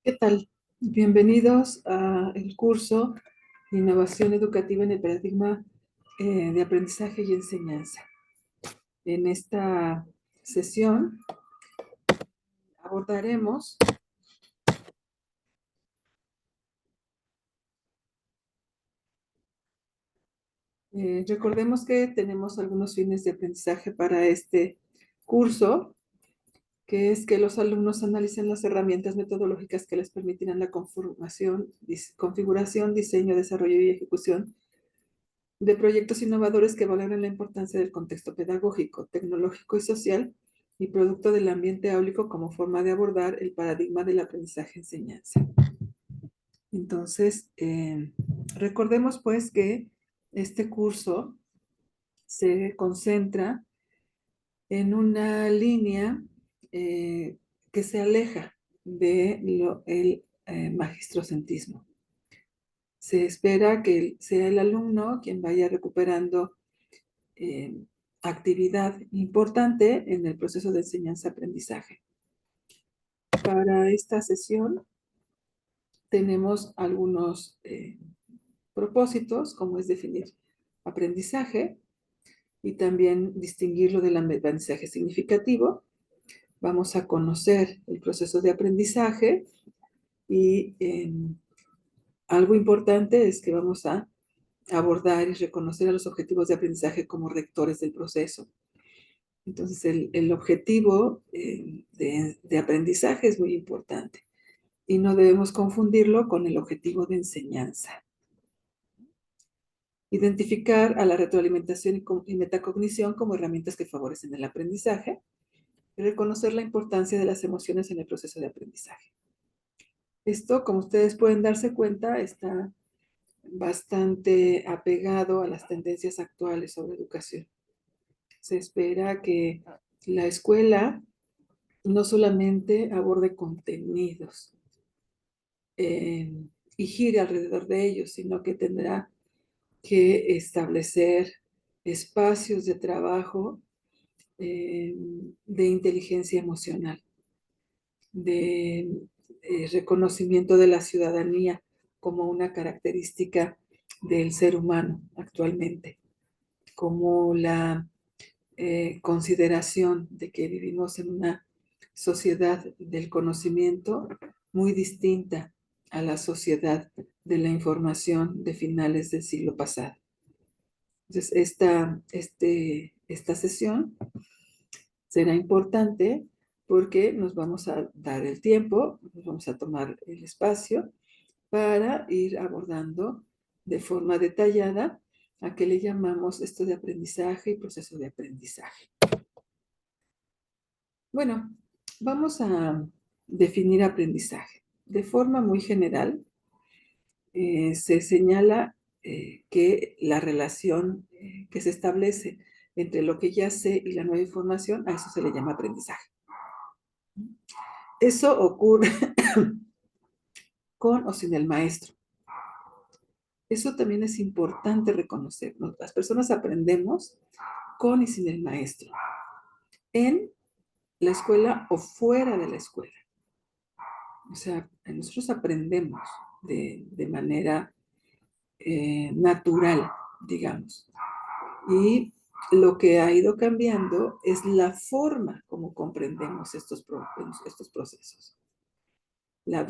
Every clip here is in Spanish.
¿Qué tal? Bienvenidos a el curso Innovación Educativa en el Paradigma de Aprendizaje y Enseñanza. En esta sesión abordaremos, recordemos que tenemos algunos fines de aprendizaje para este curso, que es que los alumnos analicen las herramientas metodológicas que les permitirán la configuración, diseño, desarrollo y ejecución de proyectos innovadores que valoren la importancia del contexto pedagógico, tecnológico y social y producto del ambiente áulico como forma de abordar el paradigma del aprendizaje-enseñanza. Entonces, recordemos pues que este curso se concentra en una línea que se aleja del magistrocentrismo. Se espera que sea el alumno quien vaya recuperando eh, actividad importante en el proceso de enseñanza-aprendizaje. Para esta sesión tenemos algunos propósitos, como es definir aprendizaje y también distinguirlo del aprendizaje significativo. Vamos a conocer el proceso de aprendizaje y algo importante es que vamos a abordar y reconocer a los objetivos de aprendizaje como rectores del proceso. Entonces, el objetivo de aprendizaje es muy importante y no debemos confundirlo con el objetivo de enseñanza. Identificar a la retroalimentación y metacognición como herramientas que favorecen el aprendizaje y reconocer la importancia de las emociones en el proceso de aprendizaje. Esto, como ustedes pueden darse cuenta, está bastante apegado a las tendencias actuales sobre educación. Se espera que la escuela no solamente aborde contenidos y gire alrededor de ellos, sino que tendrá que establecer espacios de trabajo de inteligencia emocional, de reconocimiento de la ciudadanía como una característica del ser humano actualmente, como la consideración de que vivimos en una sociedad del conocimiento muy distinta a la sociedad de la información de finales del siglo pasado. Entonces, esta sesión será importante porque nos vamos a dar el tiempo, nos vamos a tomar el espacio para ir abordando de forma detallada a qué le llamamos esto de aprendizaje y proceso de aprendizaje. Bueno, vamos a definir aprendizaje. De forma muy general, se señala que la relación que se establece entre lo que ya sé y la nueva información, a eso se le llama aprendizaje. Eso ocurre con o sin el maestro. Eso también es importante reconocer, ¿no? Las personas aprendemos con y sin el maestro, en la escuela o fuera de la escuela. O sea, nosotros aprendemos de manera natural, digamos. Y lo que ha ido cambiando es la forma como comprendemos estos procesos. La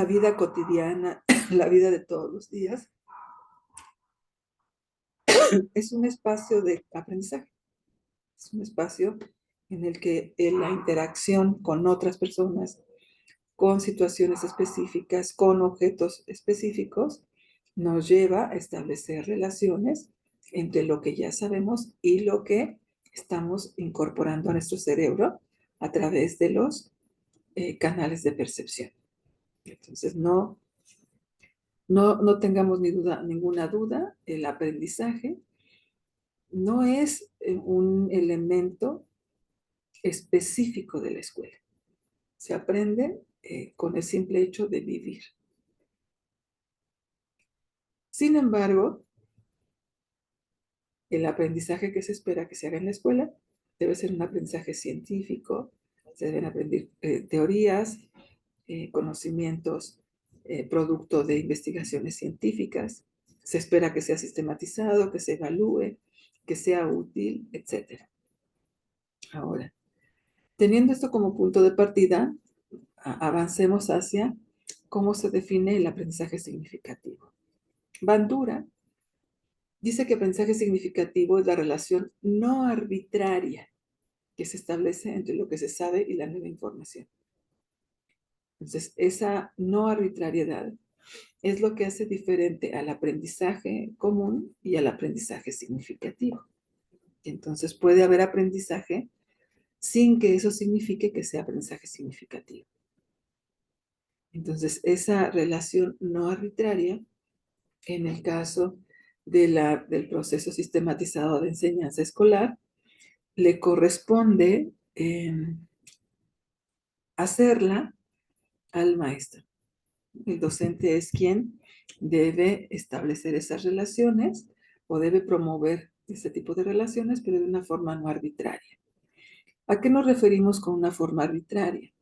vida cotidiana, la vida de todos los días, es un espacio de aprendizaje. Es un espacio en el que la interacción con otras personas, con situaciones específicas, con objetos específicos, nos lleva a establecer relaciones entre lo que ya sabemos y lo que estamos incorporando a nuestro cerebro a través de los canales de percepción. Entonces, no tengamos ninguna duda, el aprendizaje no es un elemento específico de la escuela. Se aprende con el simple hecho de vivir. Sin embargo, el aprendizaje que se espera que se haga en la escuela debe ser un aprendizaje científico, se deben aprender teorías, conocimientos producto de investigaciones científicas. Se espera que sea sistematizado, que se evalúe, que sea útil, etc. Ahora, teniendo esto como punto de partida, avancemos hacia cómo se define el aprendizaje significativo. Bandura dice que aprendizaje significativo es la relación no arbitraria que se establece entre lo que se sabe y la nueva información. Entonces, esa no arbitrariedad es lo que hace diferente al aprendizaje común y al aprendizaje significativo. Entonces, puede haber aprendizaje sin que eso signifique que sea aprendizaje significativo. Entonces, esa relación no arbitraria, en el caso del proceso sistematizado de enseñanza escolar, le corresponde hacerla al maestro. El docente es quien debe establecer esas relaciones o debe promover ese tipo de relaciones, pero de una forma no arbitraria. ¿A qué nos referimos con una forma arbitraria?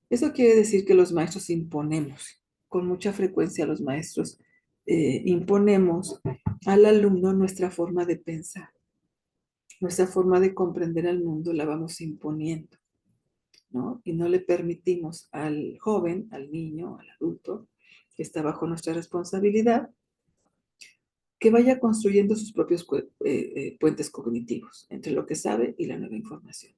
Eso quiere decir que los maestros imponemos. Con mucha frecuencia los maestros imponemos al alumno nuestra forma de pensar. Nuestra forma de comprender al mundo la vamos imponiendo, ¿no? Y no le permitimos al joven, al niño, al adulto, que está bajo nuestra responsabilidad, que vaya construyendo sus propios puentes cognitivos entre lo que sabe y la nueva información.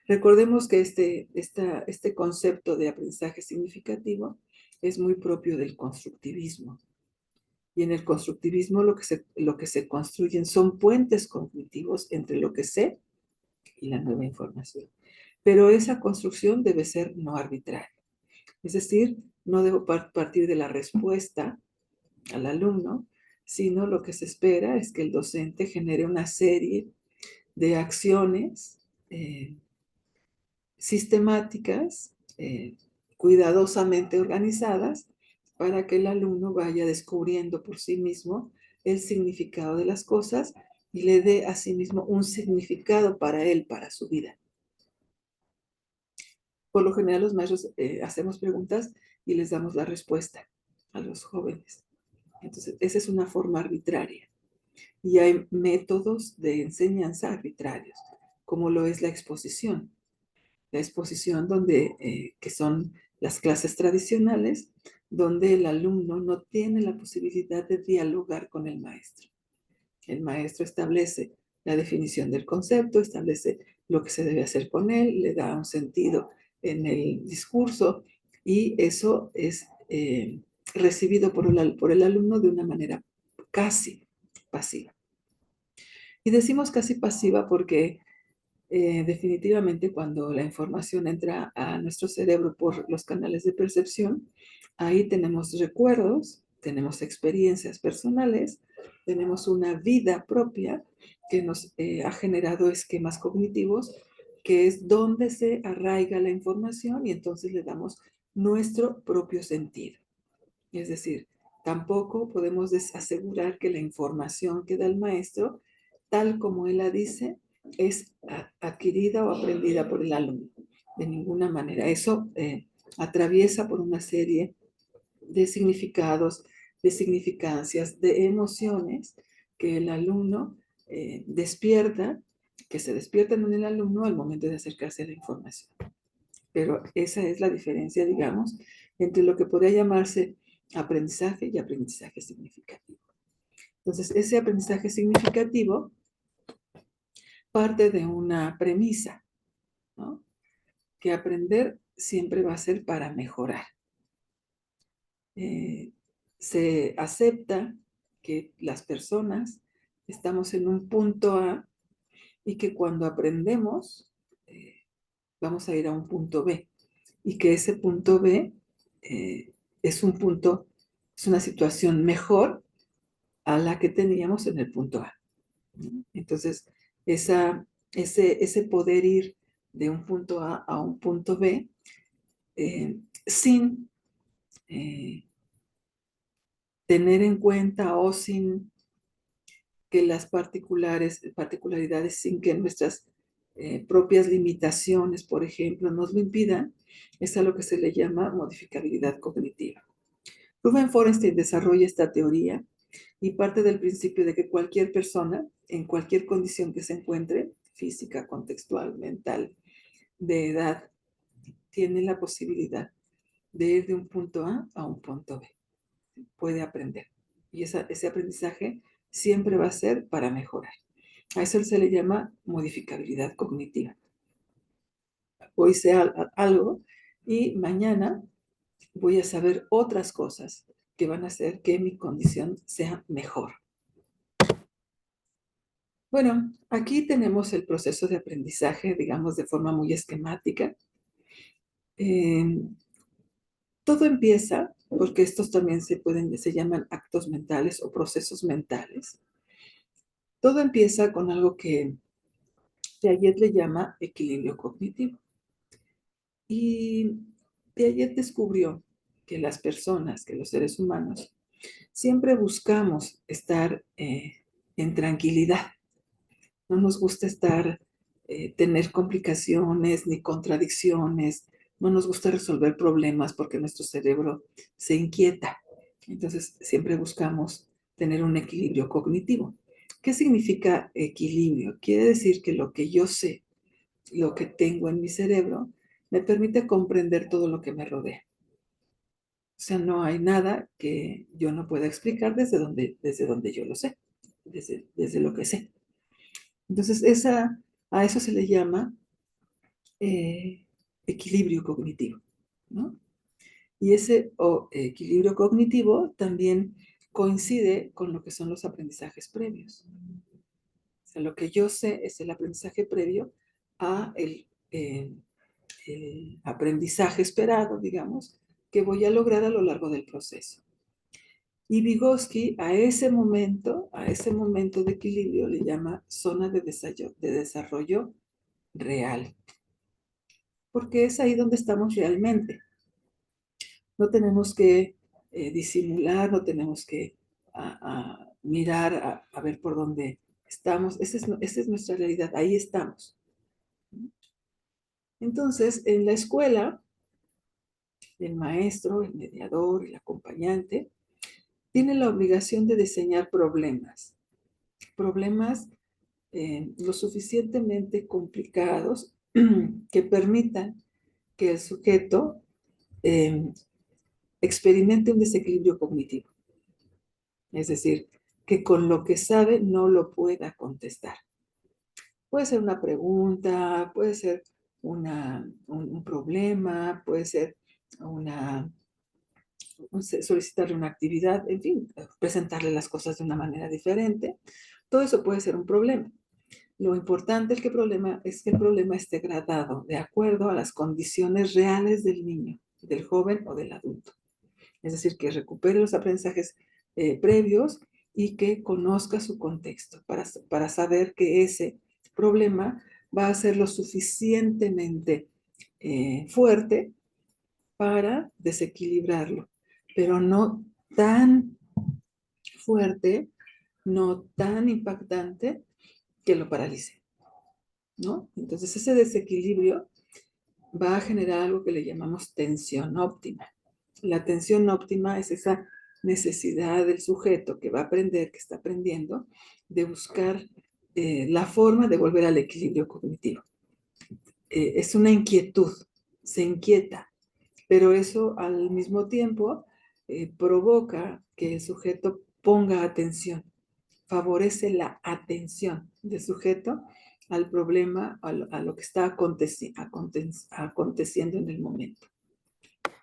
Recordemos que este concepto de aprendizaje significativo es muy propio del constructivismo. Y en el constructivismo lo que se construyen son puentes cognitivos entre lo que sé y la nueva información. Pero esa construcción debe ser no arbitraria. Es decir, no debo partir de la respuesta al alumno, sino lo que se espera es que el docente genere una serie de acciones sistemáticas, cuidadosamente organizadas, para que el alumno vaya descubriendo por sí mismo el significado de las cosas y le dé a sí mismo un significado para él, para su vida. Por lo general los maestros hacemos preguntas y les damos la respuesta a los jóvenes. Entonces, esa es una forma arbitraria. Y hay métodos de enseñanza arbitrarios, como lo es la exposición. La exposición que son las clases tradicionales, donde el alumno no tiene la posibilidad de dialogar con el maestro. El maestro establece la definición del concepto, establece lo que se debe hacer con él, le da un sentido en el discurso y eso es recibido por el alumno de una manera casi pasiva. Y decimos casi pasiva porque definitivamente cuando la información entra a nuestro cerebro por los canales de percepción, ahí tenemos recuerdos, tenemos experiencias personales, tenemos una vida propia que nos ha generado esquemas cognitivos, que es donde se arraiga la información y entonces le damos nuestro propio sentido. Es decir, tampoco podemos asegurar que la información que da el maestro, tal como él la dice, es adquirida o aprendida por el alumno. De ninguna manera. Eso atraviesa por una serie de significados, de significancias, de emociones que el alumno despierta, que se despiertan en el alumno al momento de acercarse a la información. Pero esa es la diferencia, digamos, entre lo que podría llamarse aprendizaje y aprendizaje significativo. Entonces, ese aprendizaje significativo parte de una premisa, ¿no? Que aprender siempre va a ser para mejorar. Se acepta que las personas estamos en un punto A y que cuando aprendemos vamos a ir a un punto B y que ese punto B es una situación mejor a la que teníamos en el punto A. Entonces, ese poder ir de un punto A un punto B sin tener en cuenta o sin que las particularidades, sin que nuestras propias limitaciones, por ejemplo, nos lo impidan, es a lo que se le llama modificabilidad cognitiva. Ruben Forestein desarrolla esta teoría y parte del principio de que cualquier persona, en cualquier condición que se encuentre, física, contextual, mental, de edad, tiene la posibilidad de ir de un punto A un punto B. Puede aprender. Y ese aprendizaje siempre va a ser para mejorar. A eso se le llama modificabilidad cognitiva. Hoy sé algo y mañana voy a saber otras cosas que van a hacer que mi condición sea mejor. Bueno, aquí tenemos el proceso de aprendizaje, digamos, de forma muy esquemática. Todo empieza, porque estos también se llaman actos mentales o procesos mentales. Todo empieza con algo que Piaget le llama equilibrio cognitivo. Y Piaget descubrió que las personas, que los seres humanos, siempre buscamos estar en tranquilidad. No nos gusta tener complicaciones ni contradicciones. No nos gusta resolver problemas porque nuestro cerebro se inquieta. Entonces, siempre buscamos tener un equilibrio cognitivo. ¿Qué significa equilibrio? Quiere decir que lo que yo sé, lo que tengo en mi cerebro, me permite comprender todo lo que me rodea. O sea, no hay nada que yo no pueda explicar desde donde yo lo sé, desde lo que sé. Entonces, a eso se le llama equilibrio cognitivo, ¿no? Y ese equilibrio cognitivo también coincide con lo que son los aprendizajes previos. O sea, lo que yo sé es el aprendizaje previo a el aprendizaje esperado, digamos, que voy a lograr a lo largo del proceso. Y Vygotsky a ese momento de equilibrio, le llama zona de desarrollo real, porque es ahí donde estamos realmente. No tenemos que disimular, no tenemos que mirar a ver por dónde estamos. Esa es nuestra realidad, ahí estamos. Entonces, en la escuela, el maestro, el mediador, el acompañante, tiene la obligación de diseñar problemas lo suficientemente complicados que permitan que el sujeto experimente un desequilibrio cognitivo. Es decir, que con lo que sabe no lo pueda contestar. Puede ser una pregunta, puede ser un problema, puede ser solicitarle una actividad, en fin, presentarle las cosas de una manera diferente. Todo eso puede ser un problema. Lo importante es que el problema esté gradado de acuerdo a las condiciones reales del niño, del joven o del adulto. Es decir, que recupere los aprendizajes previos y que conozca su contexto para saber que ese problema va a ser lo suficientemente fuerte para desequilibrarlo, pero no tan fuerte, no tan impactante que lo paralice, ¿no? Entonces ese desequilibrio va a generar algo que le llamamos tensión óptima. La tensión óptima es esa necesidad del sujeto que va a aprender, que está aprendiendo, de buscar la forma de volver al equilibrio cognitivo. Es una inquietud, se inquieta, pero eso al mismo tiempo provoca que el sujeto ponga atención, favorece la atención del sujeto al problema, a lo que está aconteciendo en el momento.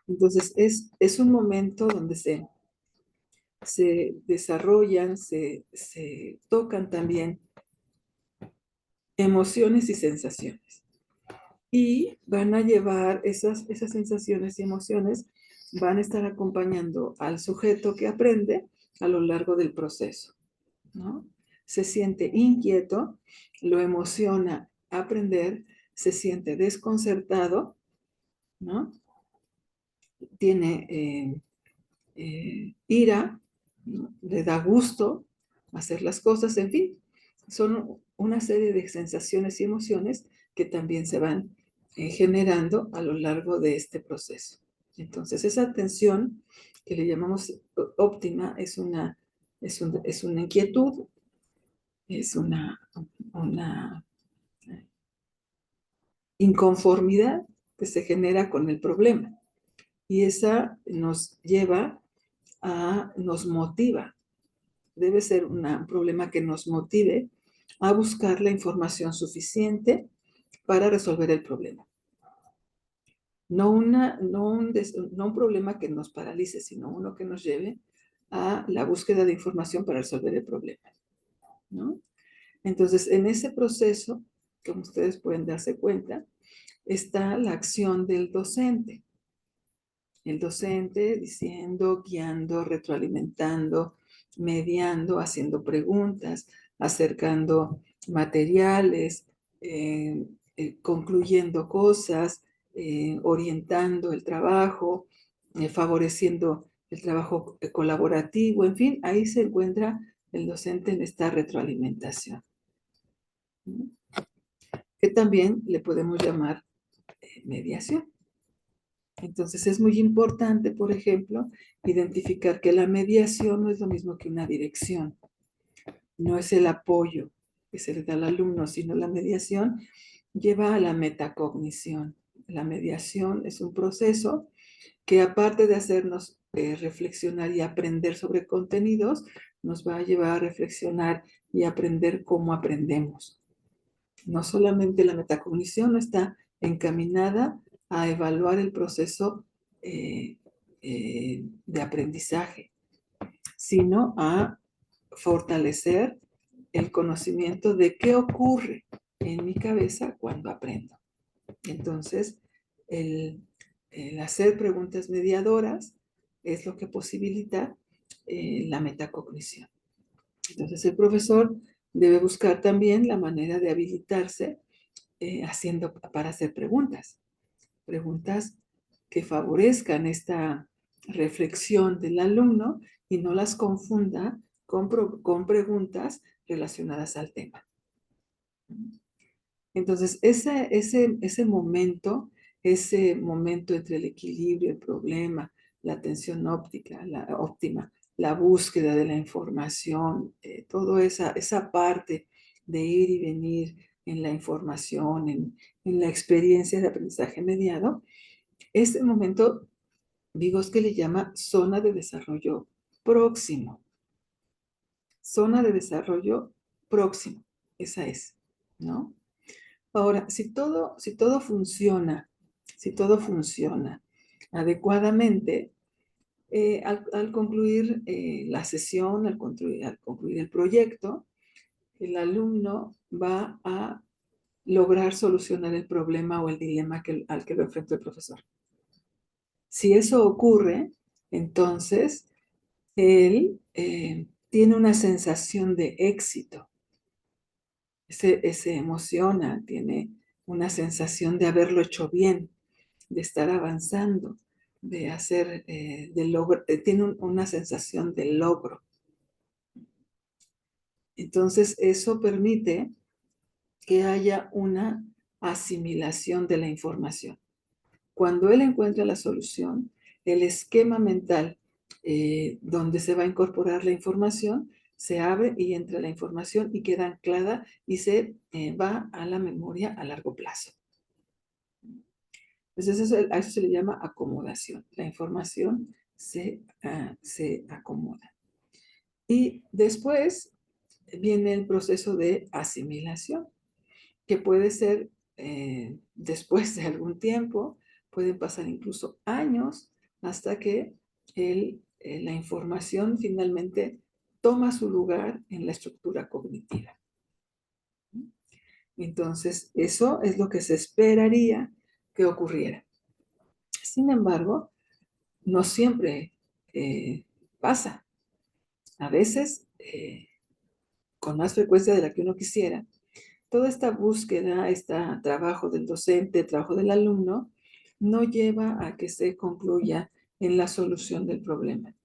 Entonces, es un momento donde se desarrollan, se tocan también emociones y sensaciones. Y van a llevar esas sensaciones y emociones, van a estar acompañando al sujeto que aprende a lo largo del proceso, ¿no? Se siente inquieto, lo emociona aprender, se siente desconcertado, ¿no? Tiene ira, ¿no? Le da gusto hacer las cosas, en fin, son una serie de sensaciones y emociones que también se van generando a lo largo de este proceso. Entonces, esa atención que le llamamos óptima es una inquietud, es una inconformidad que se genera con el problema. Y esa nos lleva nos motiva. Debe ser un problema que nos motive a buscar la información suficiente para resolver el problema. No un problema que nos paralice, sino uno que nos lleve a la búsqueda de información para resolver el problema, ¿no? Entonces, en ese proceso, como ustedes pueden darse cuenta, está la acción del docente. El docente diciendo, guiando, retroalimentando, mediando, haciendo preguntas, acercando materiales, concluyendo cosas, orientando el trabajo, favoreciendo el trabajo colaborativo, en fin, ahí se encuentra el docente en esta retroalimentación, que también le podemos llamar mediación. Entonces es muy importante, por ejemplo, identificar que la mediación no es lo mismo que una dirección. No es el apoyo que se le da al alumno, sino la mediación lleva a la metacognición. La mediación es un proceso que, aparte de hacernos reflexionar y aprender sobre contenidos, nos va a llevar a reflexionar y aprender cómo aprendemos. No solamente la metacognición no está encaminada a evaluar el proceso de aprendizaje, sino a fortalecer el conocimiento de qué ocurre en mi cabeza cuando aprendo. Entonces, el hacer preguntas mediadoras es lo que posibilita la metacognición. Entonces, el profesor debe buscar también la manera de habilitarse para hacer preguntas que favorezcan esta reflexión del alumno y no las confunda con preguntas relacionadas al tema. Entonces, ese momento entre el equilibrio, el problema, la atención óptima, la búsqueda de la información, toda esa parte de ir y venir en la información, en la experiencia de aprendizaje mediado, este momento Vygotsky le llama zona de desarrollo próximo. Zona de desarrollo próximo, esa es, ¿no? Ahora, si todo funciona adecuadamente, al concluir la sesión, al concluir el proyecto, el alumno va a lograr solucionar el problema o el dilema al que lo enfrentó el profesor. Si eso ocurre, entonces él tiene una sensación de éxito. Se emociona, tiene una sensación de haberlo hecho bien, de estar avanzando, de hacer, tiene una sensación de logro. Entonces, eso permite que haya una asimilación de la información. Cuando él encuentra la solución, el esquema mental donde se va a incorporar la información se abre y entra la información y queda anclada y se va a la memoria a largo plazo. Entonces a eso se le llama acomodación. La información se acomoda. Y después viene el proceso de asimilación, que puede ser después de algún tiempo, pueden pasar incluso años hasta que la información finalmente toma su lugar en la estructura cognitiva. Entonces, eso es lo que se esperaría que ocurriera. Sin embargo, no siempre pasa. A veces, con más frecuencia de la que uno quisiera, toda esta búsqueda, este trabajo del docente, trabajo del alumno, no lleva a que se concluya en la solución del problema.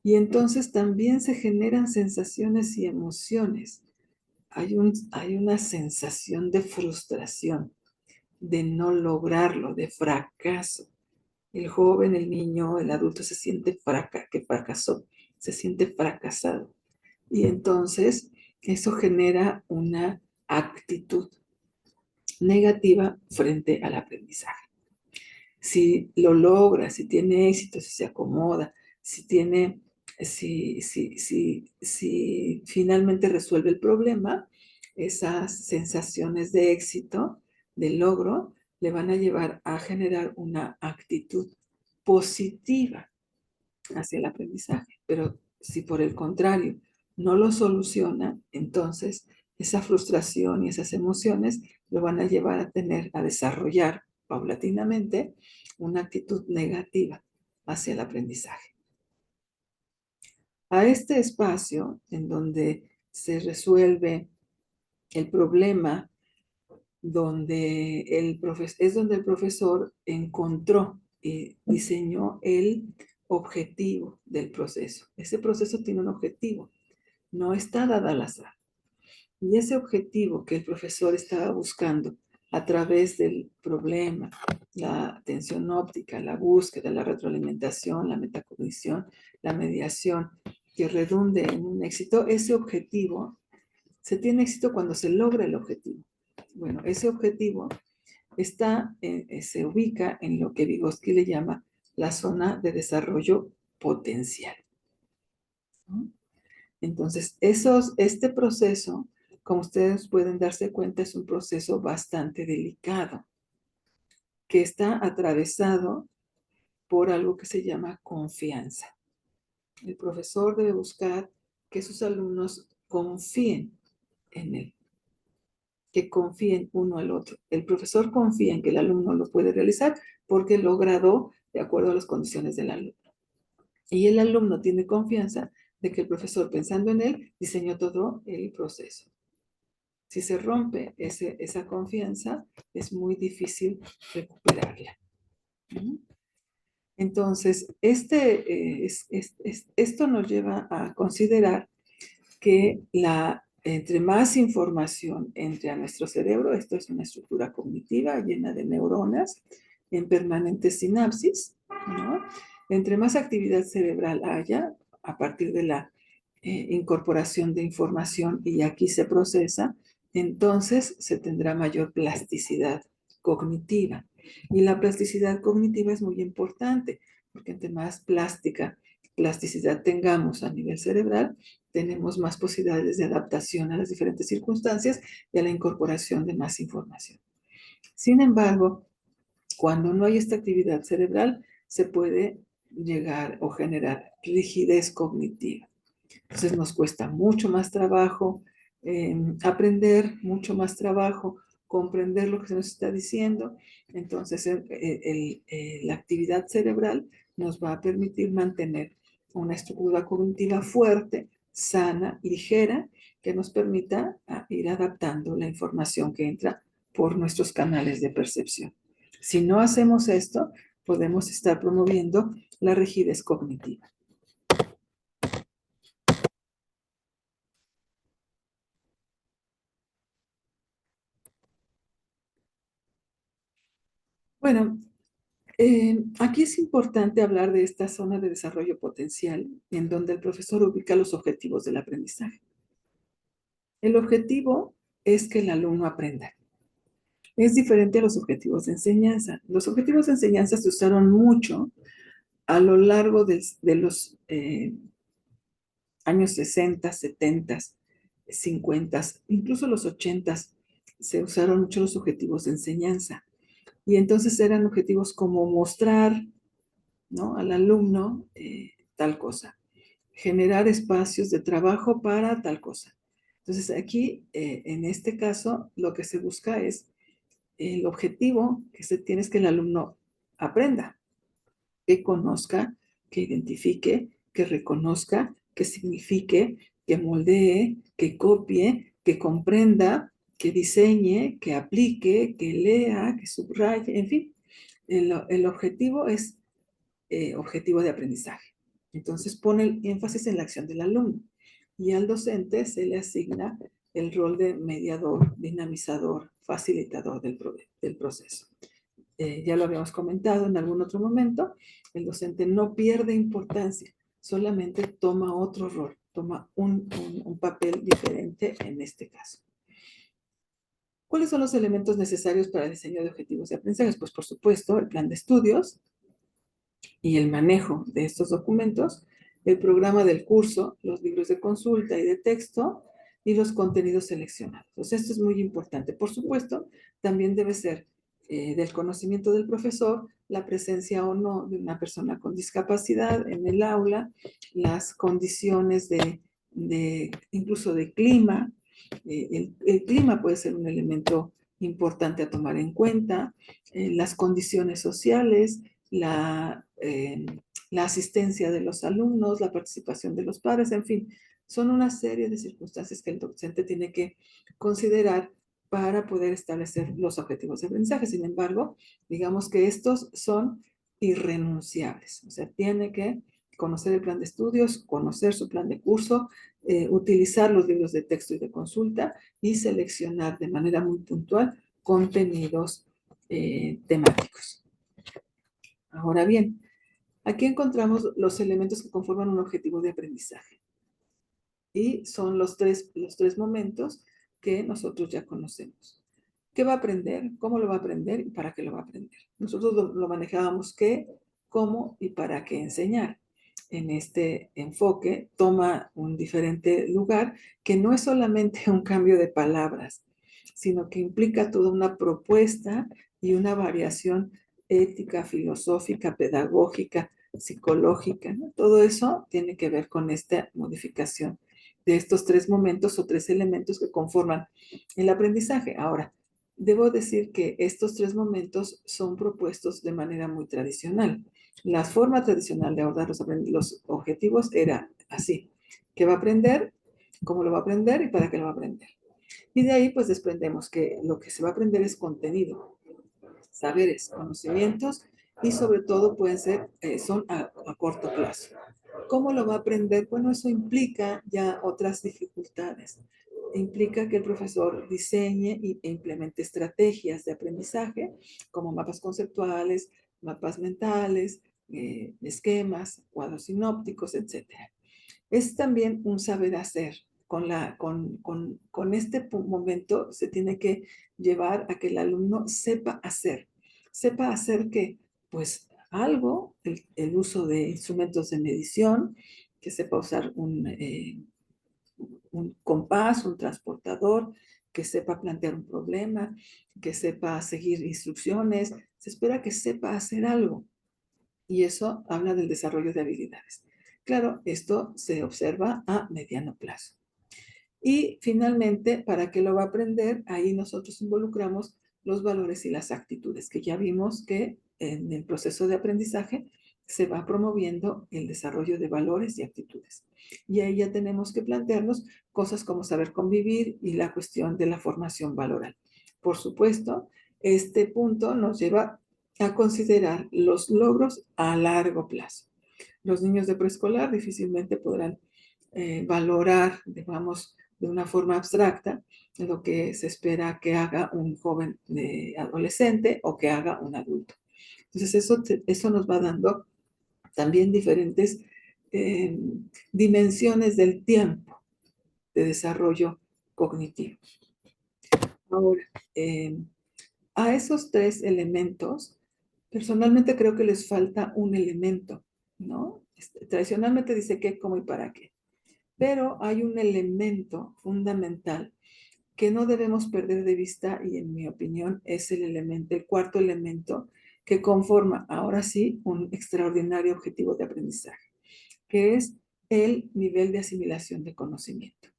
Y entonces también se generan sensaciones y emociones hay una sensación de frustración, de no lograrlo, de fracaso. El joven, el niño, el adulto se siente que fracasó, se siente fracasado. Y entonces eso genera una actitud negativa frente al aprendizaje. Si lo logra, si tiene éxito, si se acomoda, si finalmente resuelve el problema, esas sensaciones de éxito, de logro, le van a llevar a generar una actitud positiva hacia el aprendizaje. Pero si por el contrario no lo soluciona, entonces esa frustración y esas emociones lo van a llevar a desarrollar paulatinamente una actitud negativa hacia el aprendizaje. A este espacio en donde se resuelve el problema, es donde el profesor encontró y diseñó el objetivo del proceso. Ese proceso tiene un objetivo, no está dada al azar. Y ese objetivo que el profesor estaba buscando a través del problema, la atención óptica, la búsqueda, la retroalimentación, la metacognición, la mediación, que redunde en un éxito, ese objetivo se tiene éxito cuando se logra el objetivo. Bueno, ese objetivo se ubica en lo que Vygotsky le llama la zona de desarrollo potencial, ¿no? Entonces, este proceso, como ustedes pueden darse cuenta, es un proceso bastante delicado, que está atravesado por algo que se llama confianza. El profesor debe buscar que sus alumnos confíen en él, que confíen uno al otro. El profesor confía en que el alumno lo puede realizar porque lo gradó de acuerdo a las condiciones del alumno. Y el alumno tiene confianza de que el profesor, pensando en él, diseñó todo el proceso. Si se rompe esa confianza, es muy difícil recuperarla. Entonces, esto nos lleva a considerar que entre más información entre a nuestro cerebro, esto es una estructura cognitiva llena de neuronas en permanente sinapsis, ¿no? Entre más actividad cerebral haya a partir de la incorporación de información y aquí se procesa, entonces se tendrá mayor plasticidad cognitiva. Y la plasticidad cognitiva es muy importante, porque entre más plasticidad tengamos a nivel cerebral, tenemos más posibilidades de adaptación a las diferentes circunstancias y a la incorporación de más información. Sin embargo, cuando no hay esta actividad cerebral, se puede llegar o generar rigidez cognitiva. Entonces nos cuesta mucho más trabajo aprender, mucho más trabajo comprender lo que se nos está diciendo. Entonces la actividad cerebral nos va a permitir mantener una estructura cognitiva fuerte, sana, ligera, que nos permita ir adaptando la información que entra por nuestros canales de percepción. Si no hacemos esto, podemos estar promoviendo la rigidez cognitiva. Bueno, aquí es importante hablar de esta zona de desarrollo potencial en donde el profesor ubica los objetivos del aprendizaje. El objetivo es que el alumno aprenda. Es diferente a los objetivos de enseñanza. Los objetivos de enseñanza se usaron mucho a lo largo de los años 60, 70, 50, incluso los 80, se usaron mucho los objetivos de enseñanza. Y entonces eran objetivos como mostrar, ¿no?, al alumno tal cosa, generar espacios de trabajo para tal cosa. Entonces aquí, en este caso, lo que se busca es el objetivo que se tiene es que el alumno aprenda, que conozca, que identifique, que reconozca, que signifique, que moldee, que copie, que comprenda, que diseñe, que aplique, que lea, que subraye, en fin. El objetivo es objetivo de aprendizaje. Entonces pone el énfasis en la acción del alumno y al docente se le asigna el rol de mediador, dinamizador, facilitador del proceso. Ya lo habíamos comentado en algún otro momento, el docente no pierde importancia, solamente toma otro rol, toma un papel diferente en este caso. ¿Cuáles son los elementos necesarios para el diseño de objetivos de aprendizaje? Pues por supuesto, el plan de estudios y el manejo de estos documentos, el programa del curso, los libros de consulta y de texto y los contenidos seleccionados. Entonces, esto es muy importante. Por supuesto, también debe ser del conocimiento del profesor, la presencia o no de una persona con discapacidad en el aula, las condiciones incluso de clima. El clima puede ser un elemento importante a tomar en cuenta, las condiciones sociales, la asistencia de los alumnos, la participación de los padres, en fin, son una serie de circunstancias que el docente tiene que considerar para poder establecer los objetivos de aprendizaje. Sin embargo, digamos que estos son irrenunciables. O sea, tiene que conocer el plan de estudios, conocer su plan de curso, utilizar los libros de texto y de consulta y seleccionar de manera muy puntual contenidos temáticos. Ahora bien, aquí encontramos los elementos que conforman un objetivo de aprendizaje. Y son los tres momentos que nosotros ya conocemos. ¿Qué va a aprender? ¿Cómo lo va a aprender? ¿Y para qué lo va a aprender? Nosotros lo manejábamos qué, cómo y para qué enseñar. En este enfoque toma un diferente lugar que no es solamente un cambio de palabras, sino que implica toda una propuesta y una variación ética, filosófica, pedagógica, psicológica, ¿no? Todo eso tiene que ver con esta modificación de estos tres momentos o tres elementos que conforman el aprendizaje. Ahora, debo decir que estos tres momentos son propuestos de manera muy tradicional. La forma tradicional de abordar los objetivos era así: ¿qué va a aprender? ¿Cómo lo va a aprender? ¿Y para qué lo va a aprender? Y de ahí pues desprendemos que lo que se va a aprender es contenido, saberes, conocimientos y sobre todo pueden ser, son a corto plazo. ¿Cómo lo va a aprender? Bueno, eso implica ya otras dificultades. Implica que el profesor diseñe e implemente estrategias de aprendizaje como mapas conceptuales, mapas mentales, esquemas, cuadros sinópticos, etc. Es también un saber hacer. Con este momento se tiene que llevar a que el alumno sepa hacer. ¿Sepa hacer qué? Pues algo, el uso de instrumentos de medición, que sepa usar un compás, un transportador, que sepa plantear un problema, que sepa seguir instrucciones. Se espera que sepa hacer algo. Y eso habla del desarrollo de habilidades. Claro, esto se observa a mediano plazo. Y finalmente, ¿para qué lo va a aprender? Ahí nosotros involucramos los valores y las actitudes, que ya vimos que en el proceso de aprendizaje se va promoviendo el desarrollo de valores y actitudes. Y ahí ya tenemos que plantearnos cosas como saber convivir y la cuestión de la formación valoral. Por supuesto, este punto nos lleva a considerar los logros a largo plazo. Los niños de preescolar difícilmente podrán valorar, digamos, de una forma abstracta lo que se espera que haga un joven adolescente o que haga un adulto. Entonces eso nos va dando también diferentes dimensiones del tiempo de desarrollo cognitivo. Ahora, a esos tres elementos, personalmente creo que les falta un elemento, ¿no? Tradicionalmente dice qué, cómo y para qué. Pero hay un elemento fundamental que no debemos perder de vista y en mi opinión es el cuarto elemento que conforma ahora sí un extraordinario objetivo de aprendizaje, que es el nivel de asimilación de conocimiento.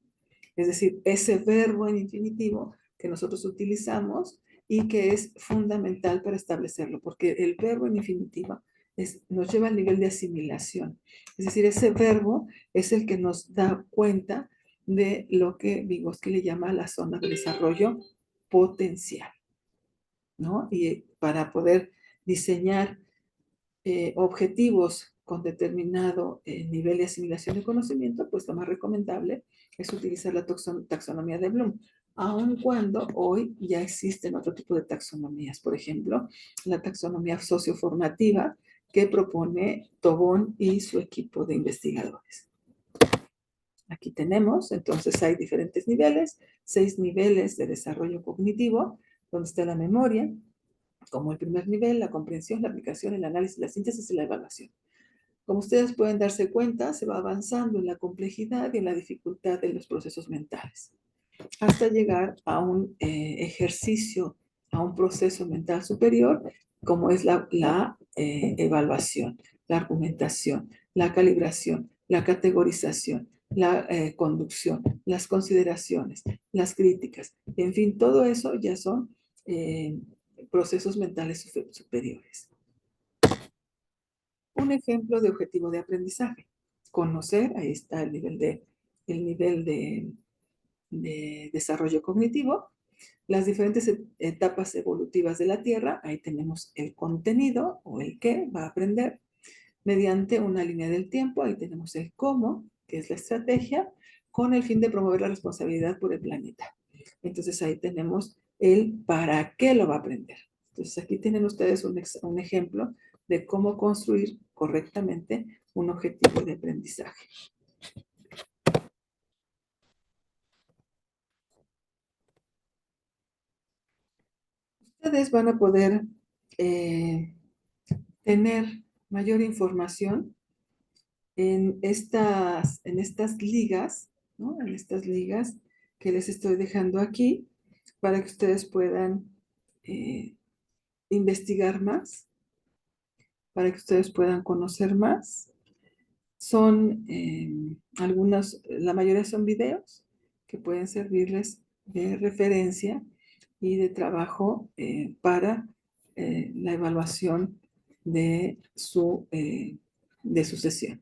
Es decir, ese verbo en infinitivo que nosotros utilizamos y que es fundamental para establecerlo, porque el verbo en infinitivo nos lleva al nivel de asimilación. Es decir, ese verbo es el que nos da cuenta de lo que Vygotsky le llama la zona de desarrollo potencial, ¿no? Y para poder diseñar objetivos con determinado nivel de asimilación de conocimiento, pues lo más recomendable es utilizar la taxonomía de Bloom, aun cuando hoy ya existen otro tipo de taxonomías. Por ejemplo, la taxonomía socioformativa que propone Tobón y su equipo de investigadores. Aquí tenemos, entonces hay diferentes niveles, 6 niveles de desarrollo cognitivo, donde está la memoria, como el primer nivel, la comprensión, la aplicación, el análisis, la síntesis y la evaluación. Como ustedes pueden darse cuenta, se va avanzando en la complejidad y en la dificultad de los procesos mentales, hasta llegar a un ejercicio, a un proceso mental superior, como es la evaluación, la argumentación, la calibración, la categorización, la conducción, las consideraciones, las críticas. En fin, todo eso ya son eh, procesos mentales superiores. Un ejemplo de objetivo de aprendizaje. Conocer, ahí está el nivel de desarrollo cognitivo, las diferentes etapas evolutivas de la Tierra, ahí tenemos el contenido o el qué va a aprender mediante una línea del tiempo, ahí tenemos el cómo, que es la estrategia, con el fin de promover la responsabilidad por el planeta. Entonces ahí tenemos el para qué lo va a aprender. Entonces aquí tienen ustedes un ejemplo de cómo construir correctamente un objetivo de aprendizaje. Ustedes van a poder eh, tener mayor información en estas ligas, ¿no? En estas ligas que les estoy dejando aquí para que ustedes puedan eh, investigar más, para que ustedes puedan conocer más. Son algunas, la mayoría son videos que pueden servirles de referencia y de trabajo para la evaluación de su sesión.